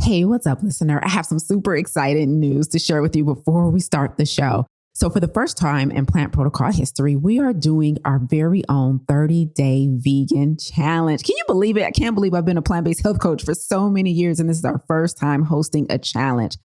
Hey, what's up, listener? I have some super exciting news to share with you before we start the show. So for the first time in Plant Protocol history, we are doing our very own 30-day vegan challenge. Can you believe it? I can't believe I've been a plant-based health coach for so many years, and this is our first time hosting a challenge.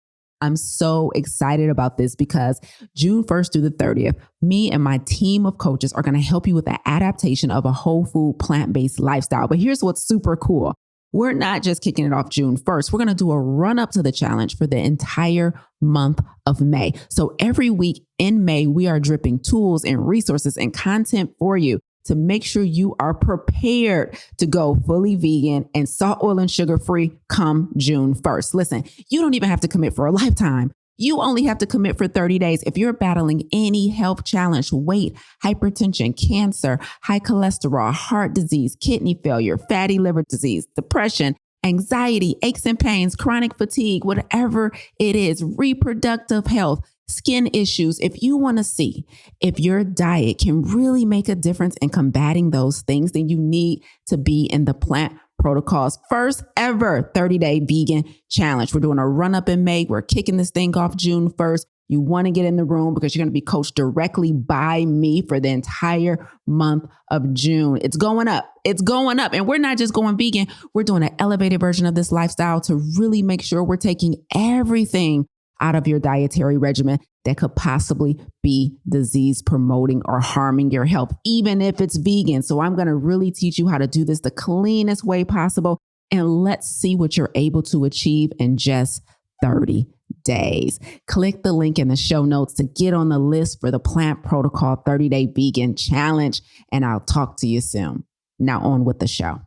I'm so excited about this because June 1st through the 30th, me and my team of coaches are going to help you with the adaptation of a whole food plant-based lifestyle. But here's what's super cool. We're not just kicking it off June 1st. We're going to do a run up to the challenge for the entire month of May. So every week in May, we are dripping tools and resources and content for you to make sure you are prepared to go fully vegan and salt, oil, and sugar free come June 1st. Listen, you don't even have to commit for a lifetime. You only have to commit for 30 days. If you're battling any health challenge, weight, hypertension, cancer, high cholesterol, heart disease, kidney failure, fatty liver disease, depression, anxiety, aches and pains, chronic fatigue, whatever it is, reproductive health, skin issues, if you want to see if your diet can really make a difference in combating those things, then you need to be in the Plant Protocol's first ever 30-day vegan challenge. We're doing a run up in May. We're kicking this thing off June 1st. You want to get in the room because you're going to be coached directly by me for the entire month of June. It's going up. It's going up. And we're not just going vegan. We're doing an elevated version of this lifestyle to really make sure we're taking everything out of your dietary regimen that could possibly be disease promoting or harming your health, even if it's vegan. So I'm going to really teach you how to do this the cleanest way possible. And let's see what you're able to achieve in just 30 days. Click the link in the show notes to get on the list for the Plant Protocol 30-day vegan challenge. And I'll talk to you soon. Now on with the show.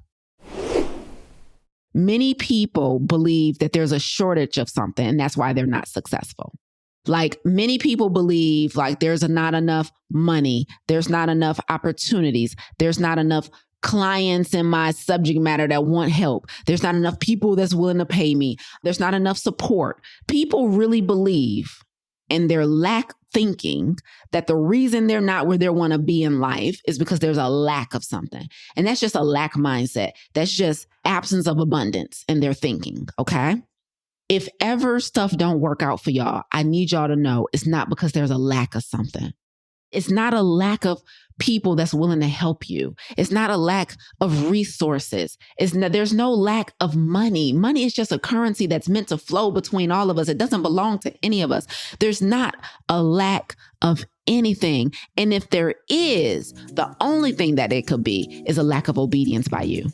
Many people believe that there's a shortage of something, and that's why they're not successful. Like many people believe like there's not enough money, there's not enough opportunities, there's not enough clients in my subject matter that want help, there's not enough people that's willing to pay me, there's not enough support. People really believe in their lack thinking that the reason they're not where they want to be in life is because there's a lack of something. And that's just a lack mindset. That's just absence of abundance in their thinking, okay? If ever stuff don't work out for y'all, I need y'all to know it's not because there's a lack of something. It's not a lack of people that's willing to help you. It's not a lack of resources. There's no lack of money. Money is just a currency that's meant to flow between all of us. It doesn't belong to any of us. There's not a lack of anything. And if there is, the only thing that it could be is a lack of obedience by you.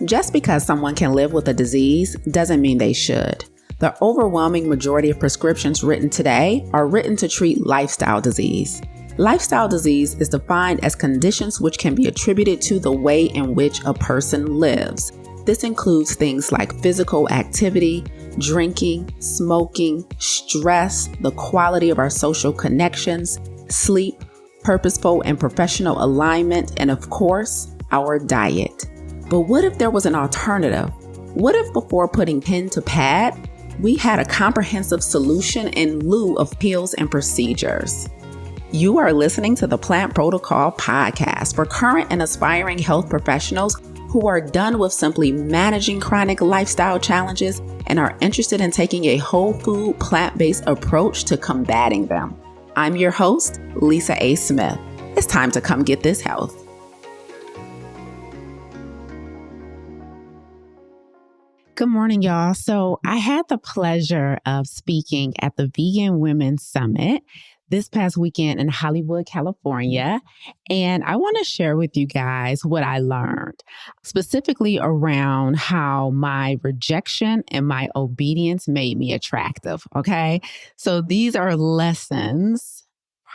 Just because someone can live with a disease doesn't mean they should. The overwhelming majority of prescriptions written today are written to treat lifestyle disease. Lifestyle disease is defined as conditions which can be attributed to the way in which a person lives. This includes things like physical activity, drinking, smoking, stress, the quality of our social connections, sleep, purposeful and professional alignment, and of course, our diet. But what if there was an alternative? What if before putting pen to pad, we had a comprehensive solution in lieu of pills and procedures? You are listening to the Plant Protocol podcast for current and aspiring health professionals who are done with simply managing chronic lifestyle challenges and are interested in taking a whole food, plant-based approach to combating them. I'm your host, Lisa A. Smith. It's time to come get this health. Good morning, y'all. So I had the pleasure of speaking at the Vegan Women's Summit this past weekend in Hollywood, California. And I want to share with you guys what I learned, specifically around how my rejection and my obedience made me attractive. Okay. So these are lessons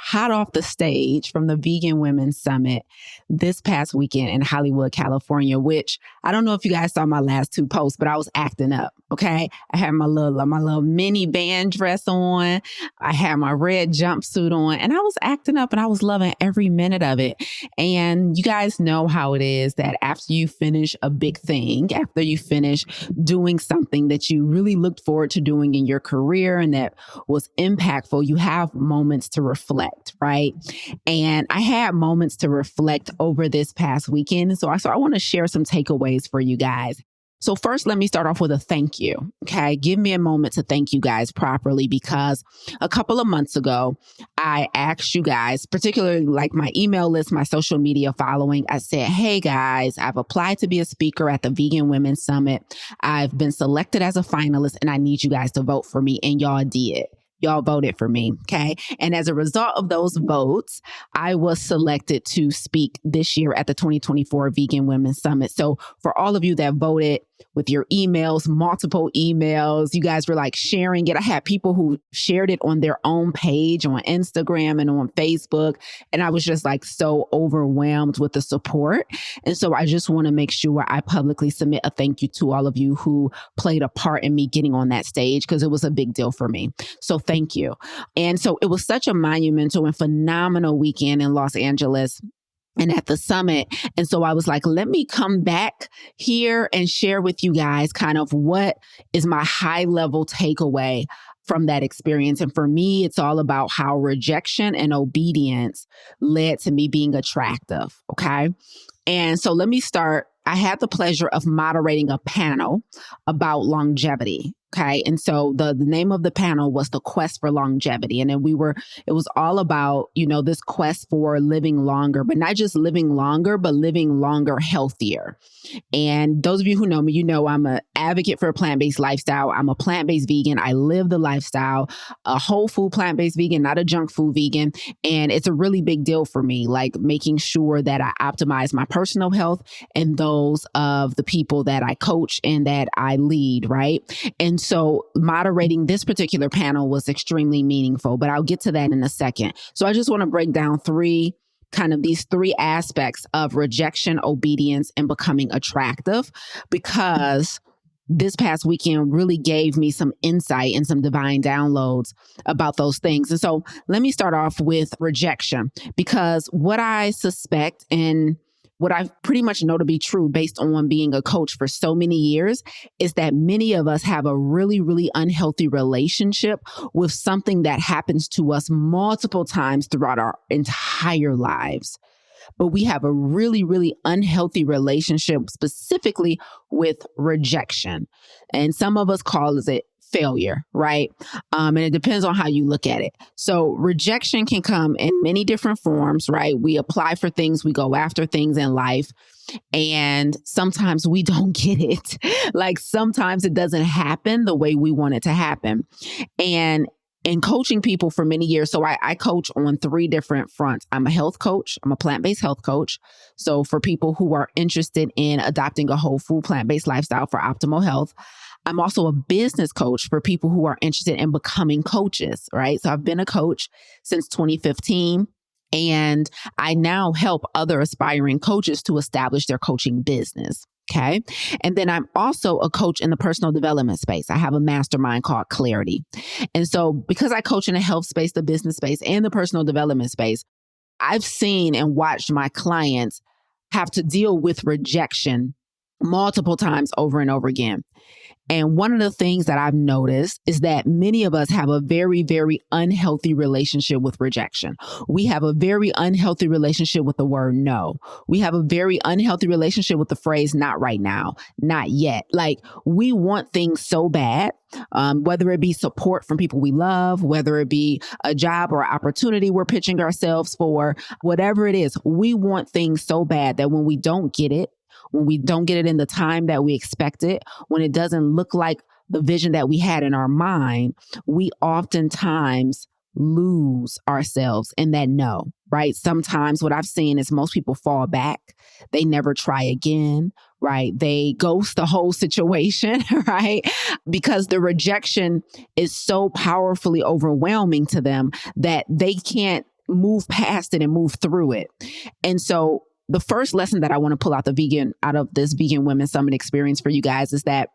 hot off the stage from the Vegan Women's Summit this past weekend in Hollywood, California, which I don't know if you guys saw my last two posts, but I was acting up. Okay. I had my little mini band dress on. I had my red jumpsuit on and I was acting up and I was loving every minute of it. And you guys know how it is that after you finish a big thing, after you finish doing something that you really looked forward to doing in your career and that was impactful, you have moments to reflect. reflect, right? And I had moments to reflect over this past weekend. So I want to share some takeaways for you guys. So first, let me start off with a thank you. Okay. Give me a moment to thank you guys properly, because a couple of months ago, I asked you guys, particularly like my email list, my social media following, I said, hey guys, I've applied to be a speaker at the Vegan Women's Summit. I've been selected as a finalist and I need you guys to vote for me. And y'all did. Y'all voted for me. Okay. And as a result of those votes, I was selected to speak this year at the 2024 Vegan Women's Summit. So for all of you that voted with your emails, multiple emails, you guys were like sharing it. I had people who shared it on their own page on Instagram and on Facebook. And I was just like so overwhelmed with the support. And so I just want to make sure I publicly submit a thank you to all of you who played a part in me getting on that stage, because it was a big deal for me. So thank you. And so it was such a monumental and phenomenal weekend in Los Angeles and at the summit. And so I was like, let me come back here and share with you guys kind of what is my high level takeaway from that experience. And for me, it's all about how rejection and obedience led to me being attractive. Okay. And so let me start. I had the pleasure of moderating a panel about longevity. Okay. And so the name of the panel was The Quest for Longevity. And then it was all about, this quest for living longer, but not just living longer, but living longer, healthier. And those of you who know me, I'm an advocate for a plant-based lifestyle. I'm a plant-based vegan. I live the lifestyle, a whole food plant-based vegan, not a junk food vegan. And it's a really big deal for me, like making sure that I optimize my personal health and those of the people that I coach and that I lead, right? And so moderating this particular panel was extremely meaningful, but I'll get to that in a second. So I just want to break down these three aspects of rejection, obedience, and becoming attractive, because this past weekend really gave me some insight and some divine downloads about those things. And so let me start off with rejection, because what I suspect and what I pretty much know to be true based on being a coach for so many years is that many of us have a really, really unhealthy relationship with something that happens to us multiple times throughout our entire lives. But we have a really, really unhealthy relationship specifically with rejection. And some of us call it failure, right? And it depends on how you look at it. So rejection can come in many different forms, right? We apply for things, we go after things in life, and sometimes we don't get it. Like sometimes it doesn't happen the way we want it to happen. And in coaching people for many years, so I coach on three different fronts. I'm a health coach. I'm a plant-based health coach. So for people who are interested in adopting a whole food plant-based lifestyle for optimal health. I'm also a business coach for people who are interested in becoming coaches, right? So I've been a coach since 2015, and I now help other aspiring coaches to establish their coaching business. Okay. And then I'm also a coach in the personal development space. I have a mastermind called Clarity. And so because I coach in the health space, the business space, and the personal development space, I've seen and watched my clients have to deal with rejection multiple times over and over again. And one of the things that I've noticed is that many of us have a very, very unhealthy relationship with rejection. We have a very unhealthy relationship with the word no. We have a very unhealthy relationship with the phrase not right now, not yet. Like we want things so bad, whether it be support from people we love, whether it be a job or opportunity we're pitching ourselves for, whatever it is, we want things so bad that when we don't get it, when we don't get it in the time that we expect it, when it doesn't look like the vision that we had in our mind, we oftentimes lose ourselves in that no, right? Sometimes what I've seen is most people fall back. They never try again, right? They ghost the whole situation, right? Because the rejection is so powerfully overwhelming to them that they can't move past it and move through it. And so the first lesson that I want to pull out of this Vegan Women's Summit experience for you guys is that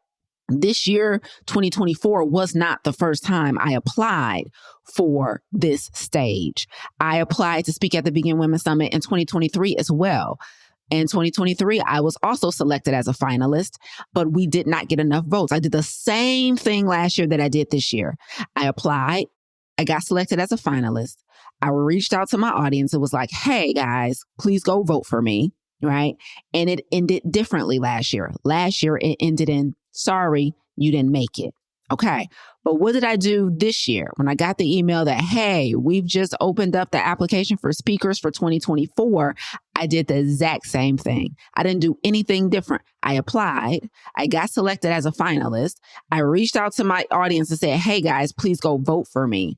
this year, 2024, was not the first time I applied for this stage. I applied to speak at the Vegan Women's Summit in 2023 as well. In 2023, I was also selected as a finalist, but we did not get enough votes. I did the same thing last year that I did this year. I applied. I got selected as a finalist. I reached out to my audience. It was like, hey guys, please go vote for me. Right. And it ended differently last year. Last year, it ended in, sorry, you didn't make it. Okay. But what did I do this year when I got the email that, hey, we've just opened up the application for speakers for 2024? I did the exact same thing. I didn't do anything different. I applied. I got selected as a finalist. I reached out to my audience and said, hey guys, please go vote for me.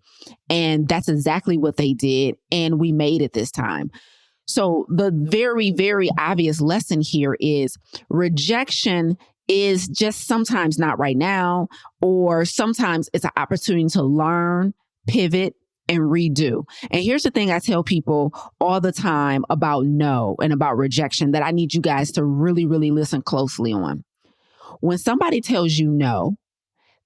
And that's exactly what they did. And we made it this time. So the very, very obvious lesson here is rejection is just sometimes not right now, or sometimes it's an opportunity to learn, pivot, and redo. And here's the thing I tell people all the time about no and about rejection that I need you guys to really, really listen closely on. When somebody tells you no,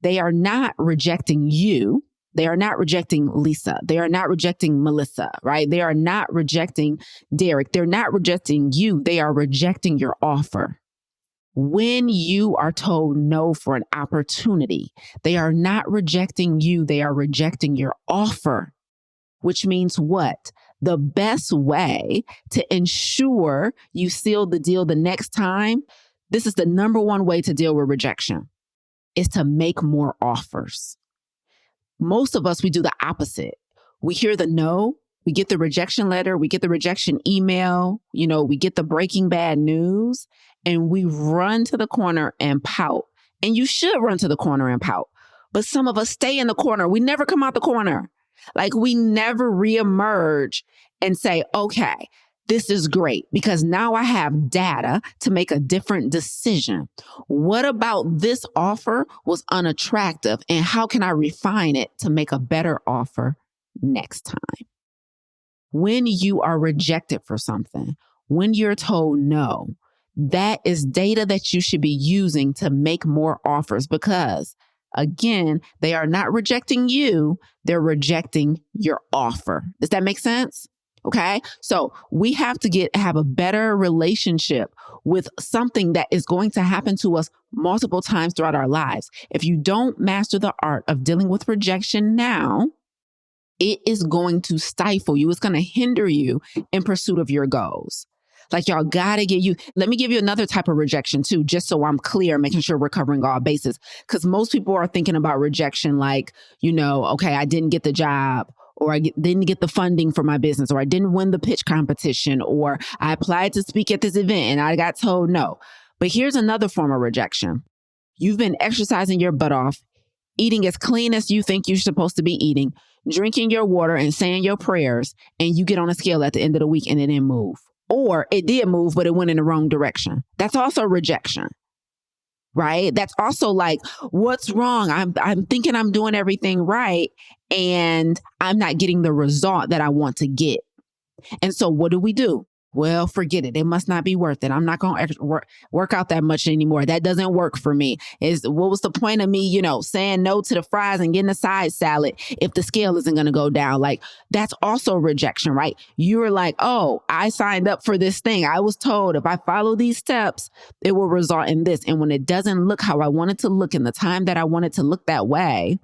they are not rejecting you. They are not rejecting Lisa. They are not rejecting Melissa, right? They are not rejecting Derek. They're not rejecting you. They are rejecting your offer. When you are told no for an opportunity, they are not rejecting you. They are rejecting your offer, which means what? The best way to ensure you seal the deal the next time, this is the number one way to deal with rejection, is to make more offers. Most of us, we do the opposite. We hear the no, we get the rejection letter, we get the rejection email, we get the breaking bad news, and we run to the corner and pout. And you should run to the corner and pout. But some of us stay in the corner. We never come out the corner. Like we never reemerge and say, okay, this is great because now I have data to make a different decision. What about this offer was unattractive and how can I refine it to make a better offer next time? When you are rejected for something, when you're told no, that is data that you should be using to make more offers because, again, they are not rejecting you, they're rejecting your offer. Does that make sense? Okay. So we have to have a better relationship with something that is going to happen to us multiple times throughout our lives. If you don't master the art of dealing with rejection now, it is going to stifle you. It's going to hinder you in pursuit of your goals. Like y'all gotta let me give you another type of rejection too, just so I'm clear, making sure we're covering all bases. Because most people are thinking about rejection like, okay, I didn't get the job, or I didn't get the funding for my business, or I didn't win the pitch competition, or I applied to speak at this event and I got told no. But here's another form of rejection. You've been exercising your butt off, eating as clean as you think you're supposed to be eating, drinking your water and saying your prayers, and you get on a scale at the end of the week and it didn't move. Or it did move, but it went in the wrong direction. That's also rejection, right? That's also like, what's wrong? I'm thinking I'm doing everything right, and I'm not getting the result that I want to get. And so what do? Well, forget it. It must not be worth it. I'm not going to work out that much anymore. That doesn't work for me. What was the point of me, saying no to the fries and getting a side salad if the scale isn't going to go down? Like, that's also rejection, right? You're like, oh, I signed up for this thing. I was told if I follow these steps, it will result in this. And when it doesn't look how I want it to look in the time that I want it to look that way,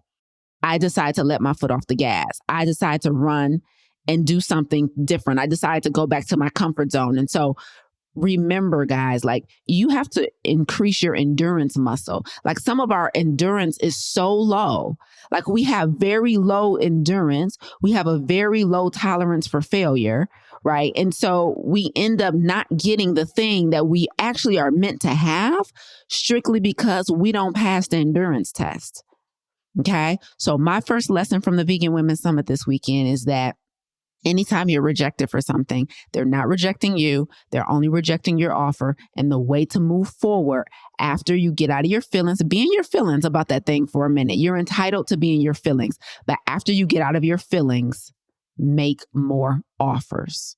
I decide to let my foot off the gas. I decide to run and do something different. I decided to go back to my comfort zone. And so remember, guys, like you have to increase your endurance muscle. Like some of our endurance is so low. Like we have very low endurance. We have a very low tolerance for failure, right? And so we end up not getting the thing that we actually are meant to have strictly because we don't pass the endurance test. Okay. So my first lesson from the Vegan Women's Summit this weekend is that anytime you're rejected for something, they're not rejecting you. They're only rejecting your offer. And the way to move forward after you get out of your feelings, be in your feelings about that thing for a minute. You're entitled to be in your feelings. But after you get out of your feelings, make more offers.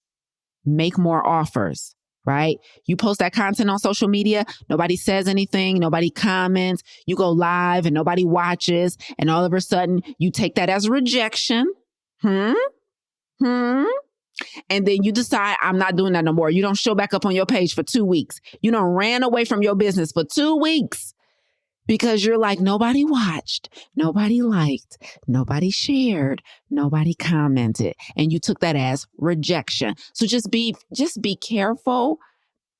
Make more offers, right? You post that content on social media. Nobody says anything. Nobody comments. You go live and nobody watches. And all of a sudden you take that as rejection. And then you decide, I'm not doing that no more. You don't show back up on your page for 2 weeks. You don't ran away from your business for 2 weeks. because you're like, nobody watched, nobody liked, nobody shared, nobody commented. And you took that as rejection. So just be careful.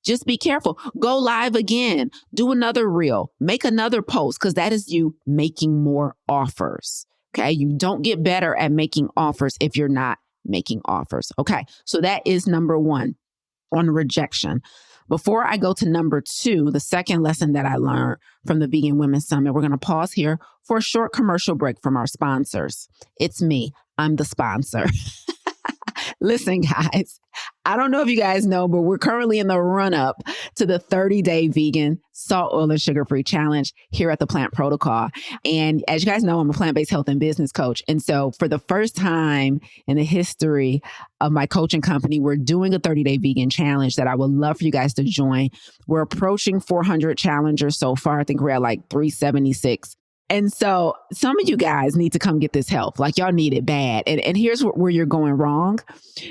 Just be careful. Go live again. Do another reel. Make another post, because that is you making more offers. Okay. You don't get better at making offers if you're not making offers. Okay. So that is number one on rejection. Before I go to number two, the second lesson that I learned from the Vegan Women's Summit, we're going to pause here for a short commercial break from our sponsors. It's me. I'm the sponsor. Listen, guys, I don't know if you guys know, but we're currently in the run-up to the 30-day vegan, salt, oil, and sugar-free challenge here at the Plant Protocol. And as you guys know, I'm a plant-based health and business coach. And so for the first time in the history of my coaching company, we're doing a 30-day vegan challenge that I would love for you guys to join. We're approaching 400 challengers so far. I think we're at like 376. And so some of you guys need to come get this help. Like, y'all need it bad. And here's where you're going wrong.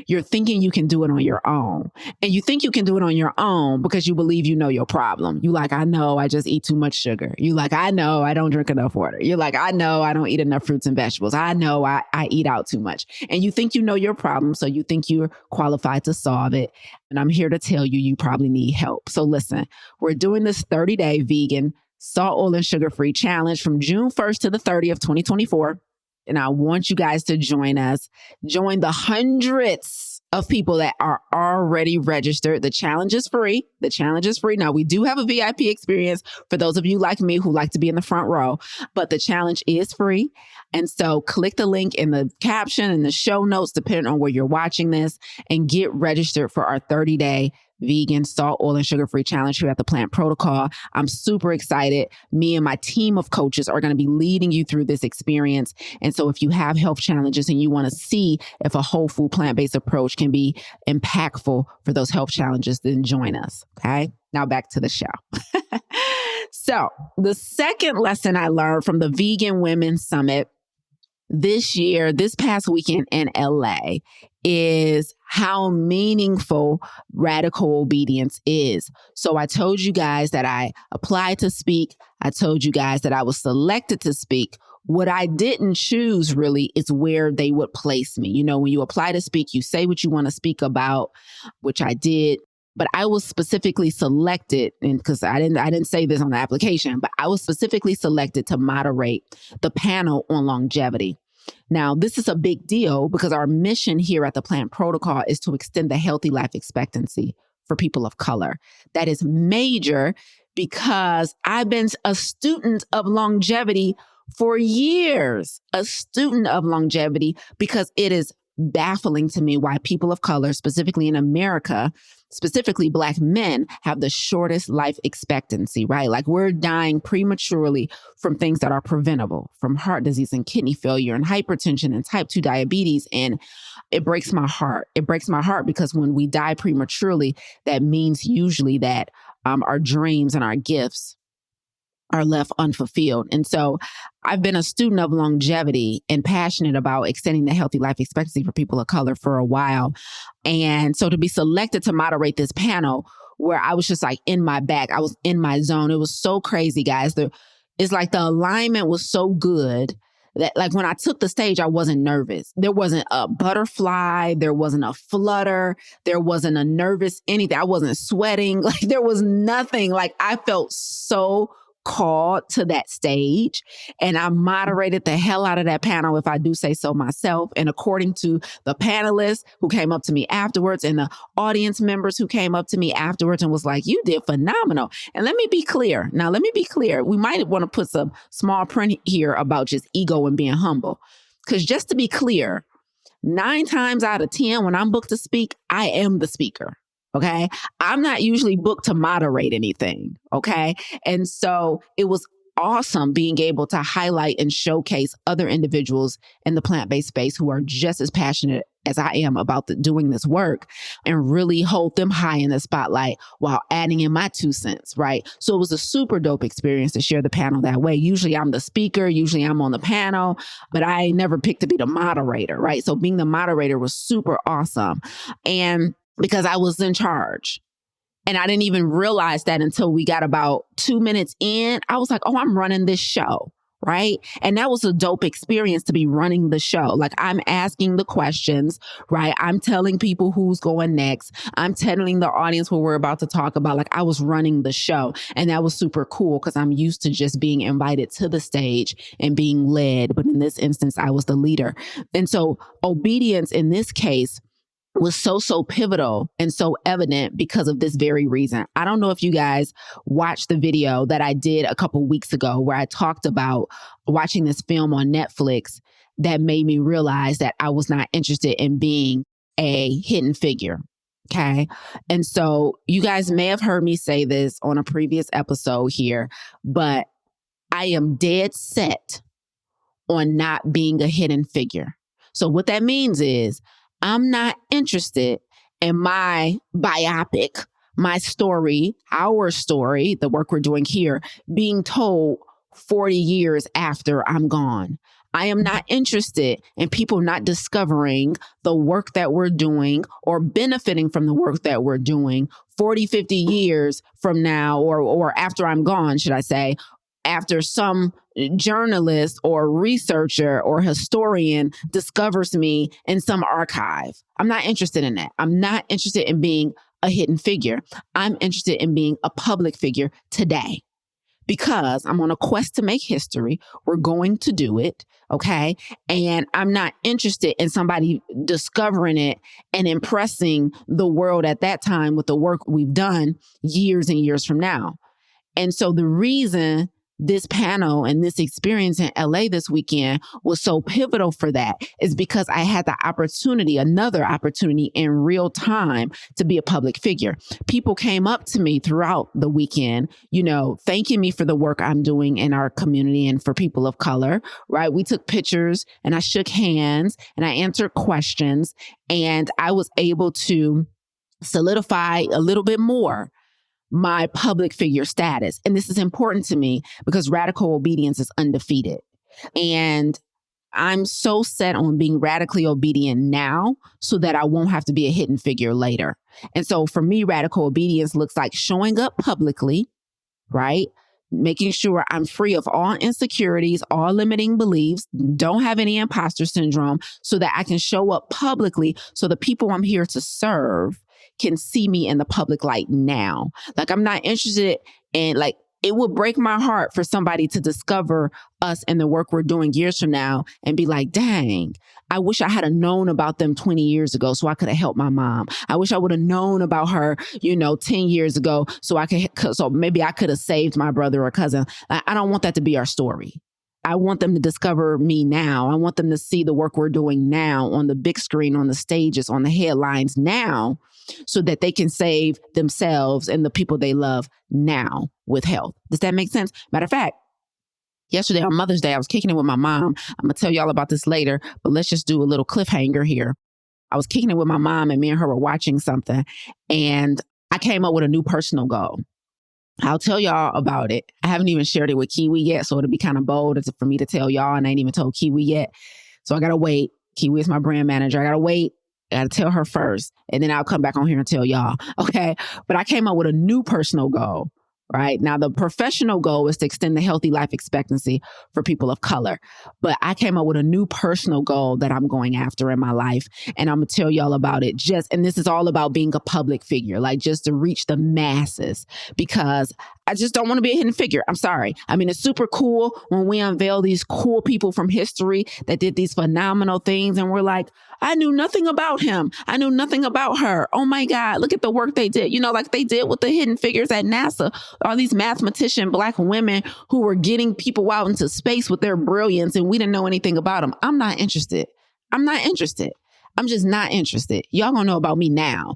You're thinking you can do it on your own. And you think you can do it on your own because you believe you know your problem. You like, I know I just eat too much sugar. You like, I know I don't drink enough water. You're like, I know I don't eat enough fruits and vegetables. I know I eat out too much. And you think you know your problem. So you think you're qualified to solve it. And I'm here to tell you, you probably need help. So listen, we're doing this 30-day vegan salt, oil, and sugar-free challenge from June 1st to the 30th, 2024. And I want you guys to join us. Join the hundreds of people that are already registered. The challenge is free. The challenge is free. Now, we do have a VIP experience for those of you like me who like to be in the front row, but the challenge is free. And so click the link in the caption and the show notes, depending on where you're watching this, and get registered for our 30-day vegan, salt, oil, and sugar-free challenge here at the Plant Protocol. I'm super excited. Me and my team of coaches are going to be leading you through this experience. And so if you have health challenges and you want to see if a whole food plant-based approach can be impactful for those health challenges, then join us. Okay. Now back to the show. So the second lesson I learned from the Vegan Women's Summit this past weekend in LA, is how meaningful radical obedience is. So I told you guys that I applied to speak. I told you guys that I was selected to speak. What I didn't choose really is where they would place me. You know, when you apply to speak, you say what you want to speak about, which I did. But I was specifically selected, and because I didn't say this on the application, but I was specifically selected to moderate the panel on longevity. Now, this is a big deal because our mission here at the Plant Protocol is to extend the healthy life expectancy for people of color. That is major because I've been a student of longevity for years, a student of longevity, because it is baffling to me why people of color, specifically in America, specifically Black men, have the shortest life expectancy, right? Like, we're dying prematurely from things that are preventable, from heart disease and kidney failure and hypertension and type 2 diabetes. And it breaks my heart. It breaks my heart because when we die prematurely, that means usually that our dreams and our gifts are left unfulfilled. And so I've been a student of longevity and passionate about extending the healthy life expectancy for people of color for a while. And so to be selected to moderate this panel where I was just like in my bag, I was in my zone. It was so crazy, guys. It's like the alignment was so good that, like, when I took the stage, I wasn't nervous. There wasn't a butterfly. There wasn't a flutter. There wasn't a nervous anything. I wasn't sweating. Like, there was nothing. Like, I felt so called to that stage, and I moderated the hell out of that panel, if I do say so myself. And according to the panelists who came up to me afterwards and the audience members who came up to me afterwards and was like, you did phenomenal. And let me be clear. Now, let me be clear. We might want to put some small print here about just ego and being humble. Because just to be clear, 9 times out of 10, when I'm booked to speak, I am the speaker. Okay. I'm not usually booked to moderate anything. Okay. And so it was awesome being able to highlight and showcase other individuals in the plant-based space who are just as passionate as I am about doing this work, and really hold them high in the spotlight while adding in my 2 cents. Right. So it was a super dope experience to share the panel that way. Usually I'm the speaker. Usually I'm on the panel, but I never picked to be the moderator. Right. So being the moderator was super awesome. And because I was in charge. And I didn't even realize that until we got about 2 minutes in. I was like, oh, I'm running this show. Right. And that was a dope experience to be running the show. Like, I'm asking the questions, right? I'm telling people who's going next. I'm telling the audience what we're about to talk about. Like, I was running the show, and that was super cool because I'm used to just being invited to the stage and being led. But in this instance, I was the leader. And so obedience in this case was so pivotal and so evident because of this very reason. I don't know if you guys watched the video that I did a couple weeks ago where I talked about watching this film on Netflix that made me realize that I was not interested in being a hidden figure. Okay. And so you guys may have heard me say this on a previous episode here, but I am dead set on not being a hidden figure. So what that means is I'm not interested in my biopic, my story, our story, the work we're doing here, being told 40 years after I'm gone. I am not interested in people not discovering the work that we're doing or benefiting from the work that we're doing 40, 50 years from now, or after I'm gone, should I say, after some journalist or researcher or historian discovers me in some archive. I'm not interested in that. I'm not interested in being a hidden figure. I'm interested in being a public figure today because I'm on a quest to make history. We're going to do it. Okay. And I'm not interested in somebody discovering it and impressing the world at that time with the work we've done years and years from now. And so the reason this panel and this experience in LA this weekend was so pivotal for that is because I had the opportunity, another opportunity in real time to be a public figure. People came up to me throughout the weekend, thanking me for the work I'm doing in our community and for people of color, right? We took pictures and I shook hands and I answered questions, and I was able to solidify a little bit more my public figure status. And this is important to me because radical obedience is undefeated. And I'm so set on being radically obedient now so that I won't have to be a hidden figure later. And so for me, radical obedience looks like showing up publicly, right? Making sure I'm free of all insecurities, all limiting beliefs, don't have any imposter syndrome, so that I can show up publicly so the people I'm here to serve can see me in the public light now. Like, I'm not interested in, it would break my heart for somebody to discover us and the work we're doing years from now and be like, dang, I wish I had known about them 20 years ago so I could have helped my mom. I wish I would have known about her, 10 years ago so maybe I could have saved my brother or cousin. I don't want that to be our story. I want them to discover me now. I want them to see the work we're doing now on the big screen, on the stages, on the headlines now, so that they can save themselves and the people they love now with health. Does that make sense? Matter of fact, yesterday on Mother's Day, I was kicking it with my mom. I'm going to tell y'all about this later, but let's just do a little cliffhanger here. I was kicking it with my mom, and me and her were watching something, and I came up with a new personal goal. I'll tell y'all about it. I haven't even shared it with Kiwi yet, so it'll be kind of bold for me to tell y'all, and I ain't even told Kiwi yet. So I got to wait. Kiwi is my brand manager. I got to wait. I got to tell her first, and then I'll come back on here and tell y'all. Okay. But I came up with a new personal goal, right? Now, the professional goal is to extend the healthy life expectancy for people of color. But I came up with a new personal goal that I'm going after in my life. And I'm going to tell y'all about it and this is all about being a public figure, just to reach the masses, because I just don't want to be a hidden figure. I'm sorry. I mean, it's super cool when we unveil these cool people from history that did these phenomenal things. And we're like, I knew nothing about him. I knew nothing about her. Oh my God, look at the work they did. Like they did with the hidden figures at NASA, all these mathematician Black women who were getting people out into space with their brilliance, and we didn't know anything about them. I'm not interested. I'm just not interested. Y'all gonna know about me now.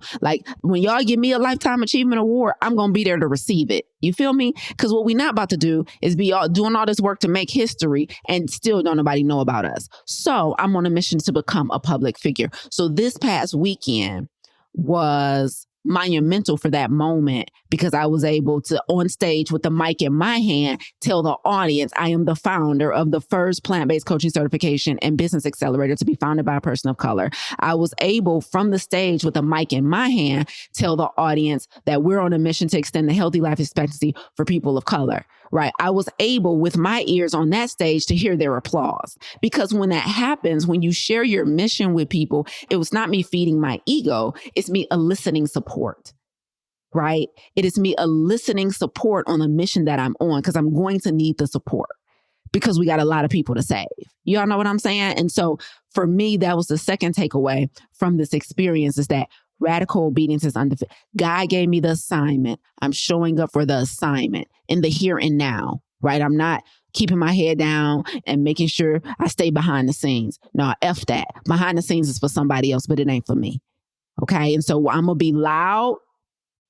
When y'all give me a Lifetime Achievement Award, I'm gonna be there to receive it. You feel me? Because what we not about to do is be all doing all this work to make history and still don't nobody know about us. So I'm on a mission to become a public figure. So this past weekend was monumental for that moment because I was able to, on stage with the mic in my hand, tell the audience I am the founder of the first plant-based coaching certification and business accelerator to be founded by a person of color. I was able, from the stage with the mic in my hand, tell the audience that we're on a mission to extend the healthy life expectancy for people of color, right? I was able, with my ears on that stage, to hear their applause. Because when that happens, when you share your mission with people, it was not me feeding my ego, it's me eliciting support. Right? It is me eliciting support on the mission that I'm on, because I'm going to need the support because we got a lot of people to save. Y'all know what I'm saying? And so for me, that was the second takeaway from this experience, is that radical obedience is undefeated. God gave me the assignment. I'm showing up for the assignment in the here and now, right? I'm not keeping my head down and making sure I stay behind the scenes. No, F that. Behind the scenes is for somebody else, but it ain't for me. Okay? And so I'm going to be loud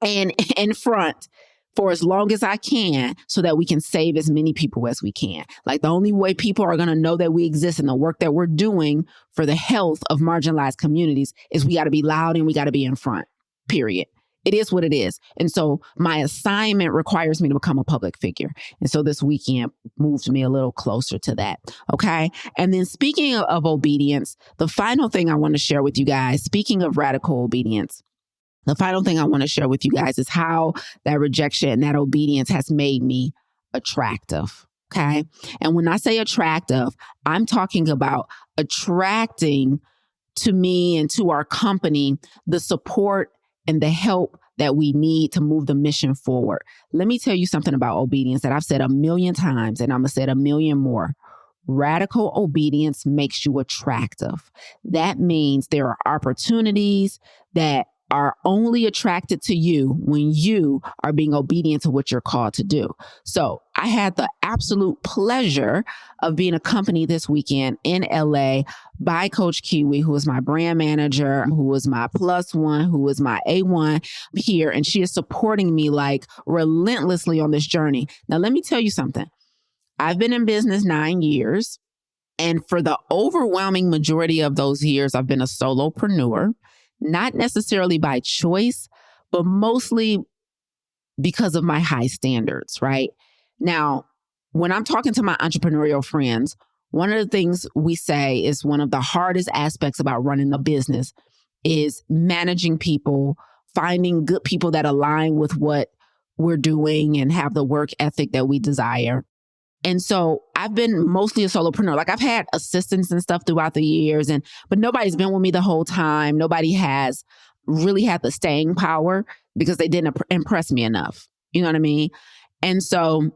and in front for as long as I can, so that we can save as many people as we can. Like, the only way people are going to know that we exist and the work that we're doing for the health of marginalized communities is we got to be loud and we got to be in front, period. It is what it is. And so my assignment requires me to become a public figure. And so this weekend moved me a little closer to that. Okay. And then speaking of obedience, the final thing I want to share with you guys, speaking of radical obedience, the final thing I want to share with you guys is how that rejection and that obedience has made me attractive. Okay. And when I say attractive, I'm talking about attracting to me and to our company the support and the help that we need to move the mission forward. Let me tell you something about obedience that I've said a million times, and I'm going to say it a million more. Radical obedience makes you attractive. That means there are opportunities that are only attracted to you when you are being obedient to what you're called to do. So I had the absolute pleasure of being accompanied this weekend in LA by Coach Kiwi, who is my brand manager, who is my +1, who is my A1 here. And she is supporting me like relentlessly on this journey. Now, let me tell you something. I've been in business 9 years. And for the overwhelming majority of those years, I've been a solopreneur. Not necessarily by choice, but mostly because of my high standards, right? Now, when I'm talking to my entrepreneurial friends, one of the things we say is one of the hardest aspects about running a business is managing people, finding good people that align with what we're doing and have the work ethic that we desire. And so I've been mostly a solopreneur. Like, I've had assistants and stuff throughout the years, but nobody's been with me the whole time. Nobody has really had the staying power because they didn't impress me enough. You know what I mean? And so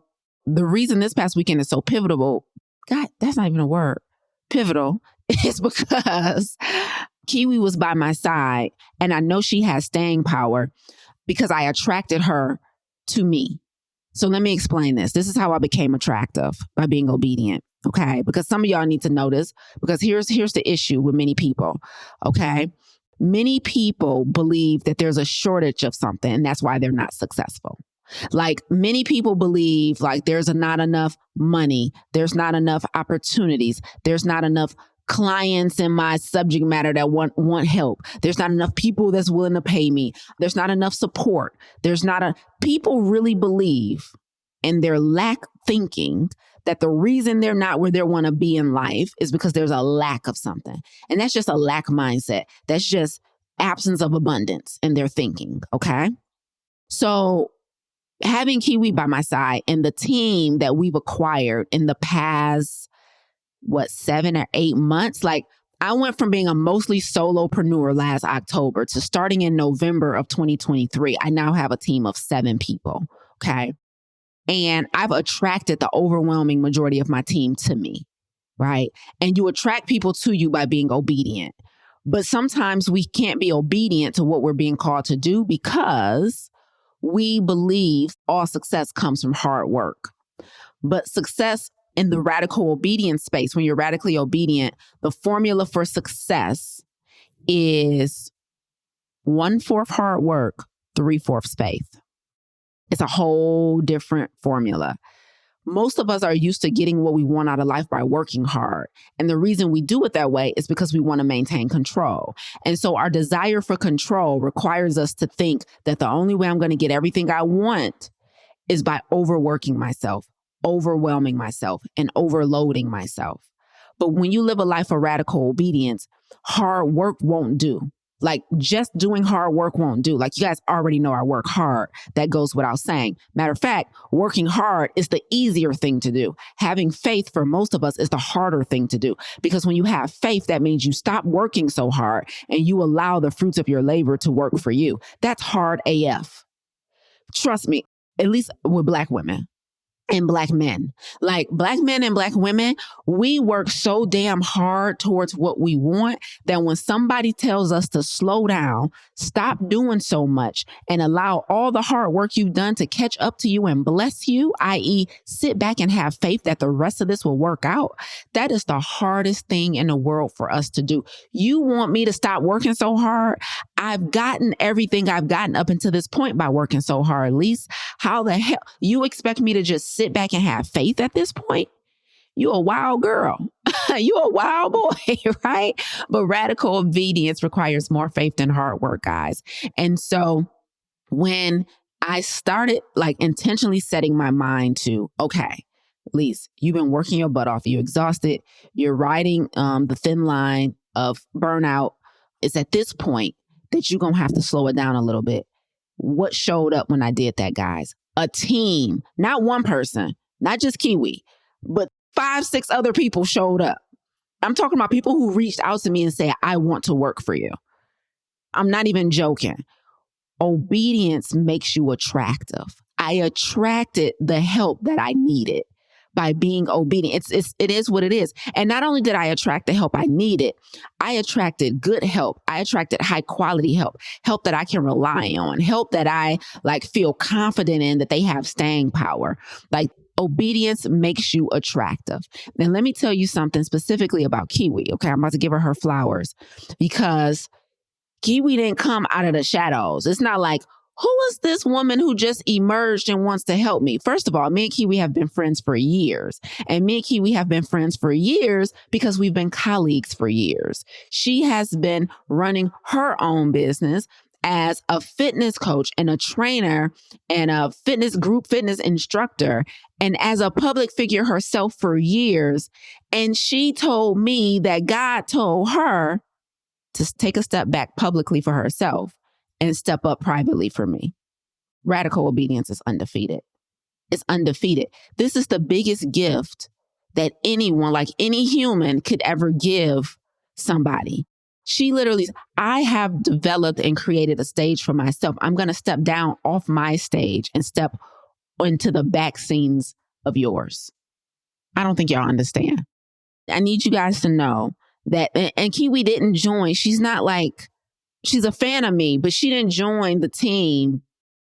the reason this past weekend is so pivotal, God, that's not even a word, pivotal, is because Kiwi was by my side, and I know she has staying power because I attracted her to me. So let me explain this. This is how I became attractive, by being obedient, okay? Because some of y'all need to know this, because here's the issue with many people, okay? Many people believe that there's a shortage of something, and that's why they're not successful. Like, many people believe like there's not enough money, there's not enough opportunities, there's not enough clients in my subject matter that want help. There's not enough people that's willing to pay me. There's not enough support. People really believe in their lack thinking that the reason they're not where they want to be in life is because there's a lack of something. And that's just a lack mindset. That's just absence of abundance in their thinking. Okay. So having Kiwi by my side and the team that we've acquired in the past 7 or 8 months. Like, I went from being a mostly solopreneur last October to starting in November of 2023. I now have a team of 7 people. Okay. And I've attracted the overwhelming majority of my team to me. Right. And you attract people to you by being obedient. But sometimes we can't be obedient to what we're being called to do because we believe all success comes from hard work. But success in the radical obedience space, when you're radically obedient, the formula for success is 1/4 hard work, 3/4 faith. It's a whole different formula. Most of us are used to getting what we want out of life by working hard. And the reason we do it that way is because we want to maintain control. And so our desire for control requires us to think that the only way I'm going to get everything I want is by overworking myself, overwhelming myself, and overloading myself. But when you live a life of radical obedience, hard work won't do. Like just doing hard work won't do. Like you guys already know I work hard. That goes without saying. Matter of fact, working hard is the easier thing to do. Having faith for most of us is the harder thing to do. Because when you have faith, that means you stop working so hard and you allow the fruits of your labor to work for you. That's hard AF. Trust me, at least with Black women. And Black men, like Black men and Black women, we work so damn hard towards what we want that when somebody tells us to slow down, stop doing so much, and allow all the hard work you've done to catch up to you and bless you, i.e., sit back and have faith that the rest of this will work out, that is the hardest thing in the world for us to do. You want me to stop working so hard? I've gotten everything I've gotten up until this point by working so hard, Lise. How the hell you expect me to just sit back and have faith at this point? You a wild girl. You a wild boy, right? But radical obedience requires more faith than hard work, guys. And so when I started like intentionally setting my mind to, okay, Lise, you've been working your butt off. You're exhausted. You're riding the thin line of burnout. It's at this point that you're going to have to slow it down a little bit. What showed up when I did that, guys? A team, not one person, not just Kiwi, but 5, 6 other people showed up. I'm talking about people who reached out to me and said, I want to work for you. I'm not even joking. Obedience makes you attractive. I attracted the help that I needed by being obedient. It is what it is. And not only did I attract the help I needed, I attracted good help. I attracted high quality help, help that I can rely on, help that I like feel confident in, that they have staying power. Like obedience makes you attractive. And let me tell you something specifically about Kiwi. Okay, I'm about to give her flowers because Kiwi didn't come out of the shadows. It's not like, who is this woman who just emerged and wants to help me? First of all, me and Kiwi have been friends for years. And me and Kiwi have been friends for years because we've been colleagues for years. She has been running her own business as a fitness coach and a trainer and a fitness instructor and as a public figure herself for years. And she told me that God told her to take a step back publicly for herself and step up privately for me. Radical obedience is undefeated. It's undefeated. This is the biggest gift that anyone, like any human, could ever give somebody. She literally, I have developed and created a stage for myself. I'm going to step down off my stage and step into the back scenes of yours. I don't think y'all understand. I need you guys to know that, and Kiwi didn't join. She's not like, she's a fan of me, but she didn't join the team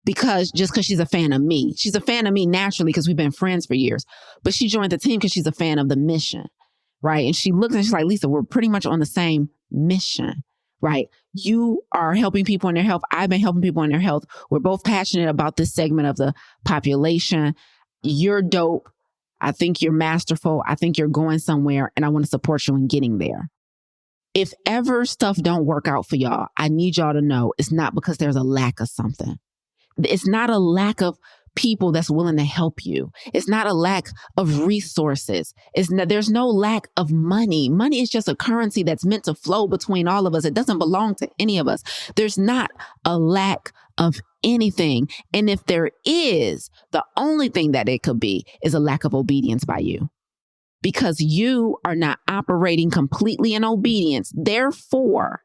because she's a fan of me. She's a fan of me naturally because we've been friends for years. But she joined the team because she's a fan of the mission, right? And she looked and she's like, Lisa, we're pretty much on the same mission, right? You are helping people in their health. I've been helping people in their health. We're both passionate about this segment of the population. You're dope. I think you're masterful. I think you're going somewhere and I want to support you in getting there. If ever stuff don't work out for y'all, I need y'all to know it's not because there's a lack of something. It's not a lack of people that's willing to help you. It's not a lack of resources. There's no lack of money. Money is just a currency that's meant to flow between all of us. It doesn't belong to any of us. There's not a lack of anything. And if there is, the only thing that it could be is a lack of obedience by you. Because you are not operating completely in obedience. Therefore,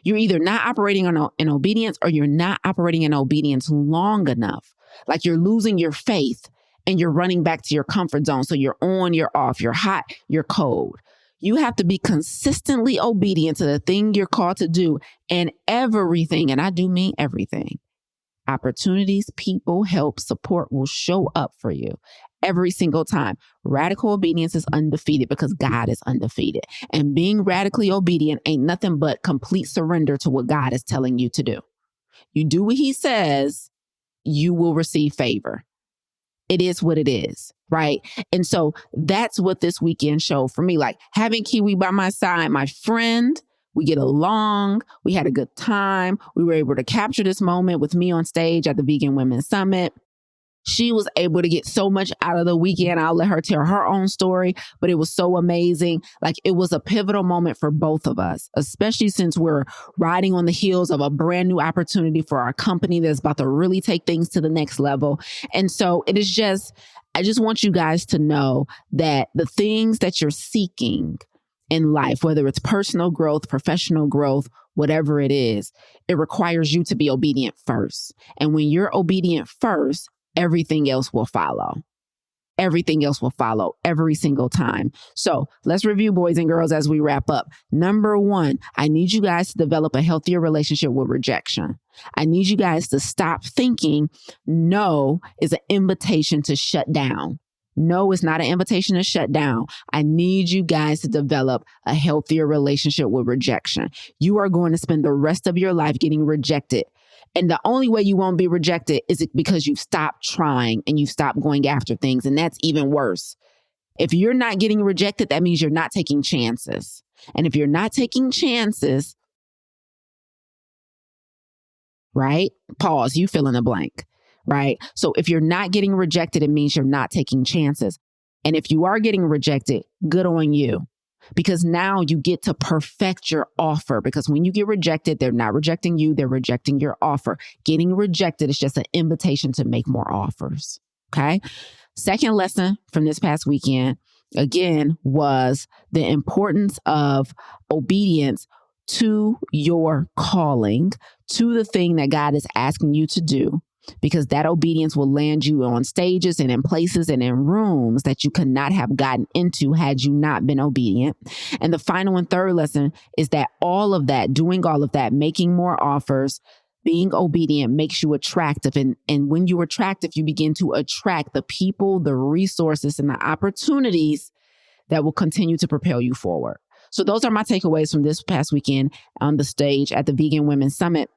you're either not operating in obedience or you're not operating in obedience long enough. Like you're losing your faith and you're running back to your comfort zone. So you're on, you're off, you're hot, you're cold. You have to be consistently obedient to the thing you're called to do and everything. And I do mean everything. Opportunities, people, help, support will show up for you. Every single time. Radical obedience is undefeated because God is undefeated. And being radically obedient ain't nothing but complete surrender to what God is telling you to do. You do what he says, you will receive favor. it is what it is, right? And so that's what this weekend showed for me. Like having Kiwi by my side, my friend, we get along, we had a good time. We were able to capture this moment with me on stage at the Vegan Women's Summit. She was able to get so much out of the weekend. I'll let her tell her own story, but it was so amazing. Like it was a pivotal moment for both of us, especially since we're riding on the heels of a brand new opportunity for our company that's about to really take things to the next level. And so it is just, I just want you guys to know that the things that you're seeking in life, whether it's personal growth, professional growth, whatever it is, it requires you to be obedient first. And when you're obedient first, everything else will follow. Everything else will follow every single time. So let's review, boys and girls, as we wrap up. Number one, I need you guys to develop a healthier relationship with rejection. I need you guys to stop thinking no is an invitation to shut down. No, it's not an invitation to shut down. I need you guys to develop a healthier relationship with rejection. You are going to spend the rest of your life getting rejected. And the only way you won't be rejected is because you've stopped trying and you've stopped going after things. And that's even worse. If you're not getting rejected, that means you're not taking chances. And if you're not taking chances, right? Pause, you fill in the blank, right? So if you're not getting rejected, it means you're not taking chances. And if you are getting rejected, good on you. Because now you get to perfect your offer. Because when you get rejected, they're not rejecting you, they're rejecting your offer. Getting rejected is just an invitation to make more offers. Okay. Second lesson from this past weekend, again, was the importance of obedience to your calling, to the thing that God is asking you to do. Because that obedience will land you on stages and in places and in rooms that you could not have gotten into had you not been obedient. And the final and third lesson is that all of that, doing all of that, making more offers, being obedient makes you attractive. And when you're attractive, you begin to attract the people, the resources, and the opportunities that will continue to propel you forward. So those are my takeaways from this past weekend on the stage at the Vegan Women's Summit.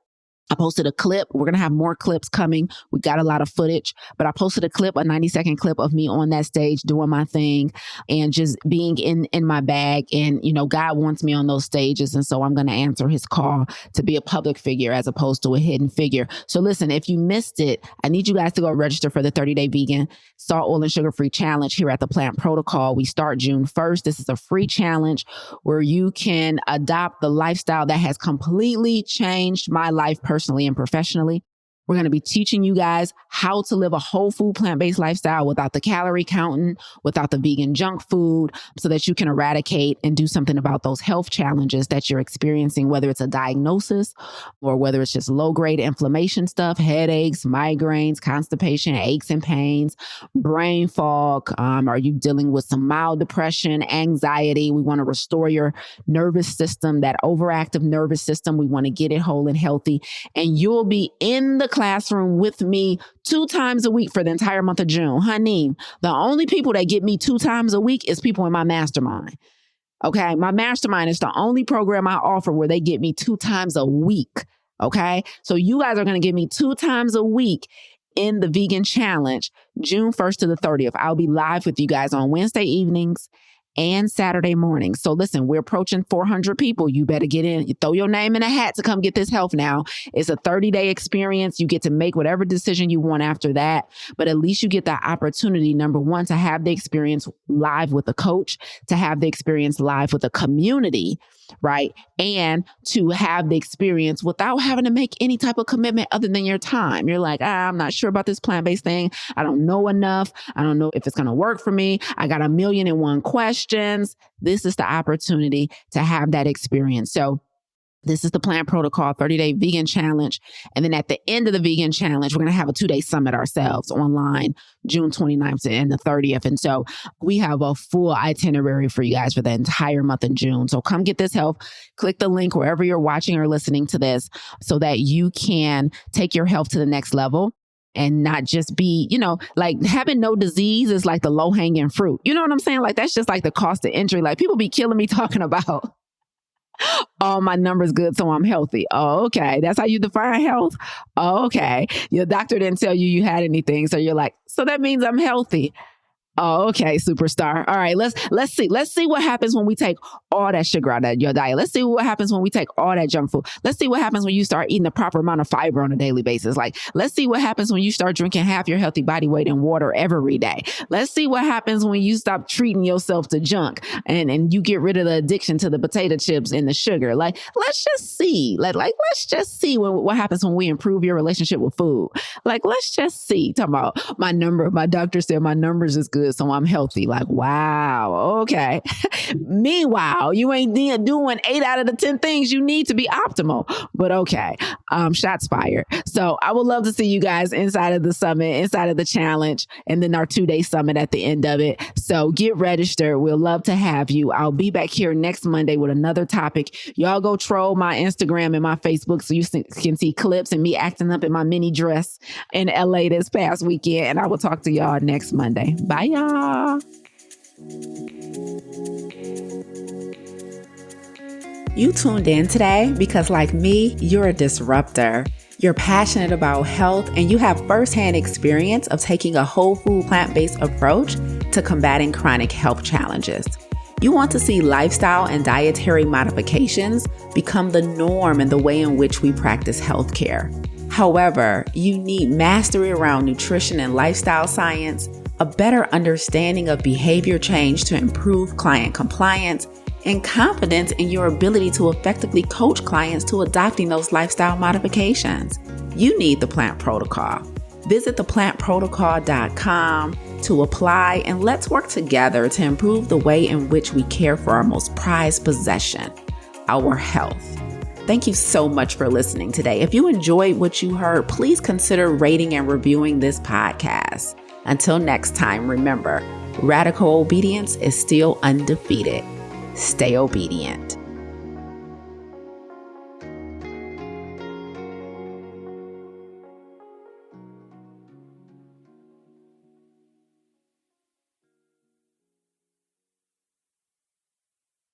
I posted a clip. We're going to have more clips coming. We got a lot of footage, but I posted a clip, a 90-second clip of me on that stage doing my thing and just being in my bag. And, you know, God wants me on those stages. And so I'm going to answer his call to be a public figure as opposed to a hidden figure. So listen, if you missed it, I need you guys to go register for the 30-day vegan salt, oil, and sugar-free challenge here at the Plant Protocol. We start June 1st. This is a free challenge where you can adopt the lifestyle that has completely changed my life personally and professionally. We're going to be teaching you guys how to live a whole food plant-based lifestyle without the calorie counting, without the vegan junk food, so that you can eradicate and do something about those health challenges that you're experiencing, whether it's a diagnosis or whether it's just low-grade inflammation stuff, headaches, migraines, constipation, aches and pains, brain fog. Are you dealing with some mild depression, anxiety? We want to restore your nervous system, that overactive nervous system. We want to get it whole and healthy. And you'll be in the classroom with me 2 times a week for the entire month of June. Honey, the only people that get me 2 times a week is people in my mastermind. Okay. My mastermind is the only program I offer where they get me 2 times a week. Okay. So you guys are going to get me 2 times a week in the vegan challenge, June 1st to the 30th. I'll be live with you guys on Wednesday evenings and Saturday morning. So listen, we're approaching 400 people. You better get in, you throw your name in a hat to come get this health now. It's a 30-day experience. You get to make whatever decision you want after that. But at least you get the opportunity, number one, to have the experience live with a coach, to have the experience live with a community, right? And to have the experience without having to make any type of commitment other than your time. You're like, I'm not sure about this plant-based thing. I don't know enough. I don't know if it's going to work for me. I got 1,000,001 questions. This is the opportunity to have that experience. So this is the Plant Protocol 30-day vegan challenge. And then at the end of the vegan challenge, we're going to have a 2-day summit ourselves online, June 29th and the 30th. And so we have a full itinerary for you guys for the entire month of June. So come get this health. Click the link wherever you're watching or listening to this so that you can take your health to the next level. And not just be, like having no disease is like the low hanging fruit. You know what I'm saying? Like that's just like the cost of entry. Like people be killing me talking about Oh, my number's good, so I'm healthy. Oh, okay. That's how you define health? Oh, okay. Your doctor didn't tell you you had anything, so you're like, so that means I'm healthy. Oh, okay, superstar. All right, let's see. Let's see what happens when we take all that sugar out of your diet. Let's see what happens when we take all that junk food. Let's see what happens when you start eating the proper amount of fiber on a daily basis. Like, let's see what happens when you start drinking half your healthy body weight in water every day. Let's see what happens when you stop treating yourself to junk and you get rid of the addiction to the potato chips and the sugar. Like, let's just see. Let's just see what happens when we improve your relationship with food. Like, let's just see. Talking about my doctor said my numbers is good, so I'm healthy. Like, wow, okay. Meanwhile, you ain't doing 8 out of the 10 things you need to be optimal. But okay, shots fired. So I would love to see you guys inside of the summit, inside of the challenge, and then our 2-day summit at the end of it. So get registered. We'll love to have you. I'll be back here next Monday with another topic. Y'all go troll my Instagram and my Facebook so you can see clips and me acting up in my mini dress in LA this past weekend. And I will talk to y'all next Monday. Bye, y'all. You tuned in today because, like me, you're a disruptor. You're passionate about health and you have firsthand experience of taking a whole food plant-based approach to combating chronic health challenges. You want to see lifestyle and dietary modifications become the norm in the way in which we practice healthcare. However, you need mastery around nutrition and lifestyle science, a better understanding of behavior change to improve client compliance, and confidence in your ability to effectively coach clients to adopting those lifestyle modifications. You need the Plant Protocol. Visit theplantprotocol.com to apply, and let's work together to improve the way in which we care for our most prized possession, our health. Thank you so much for listening today. If you enjoyed what you heard, please consider rating and reviewing this podcast. Until next time, remember, radical obedience is still undefeated. Stay obedient.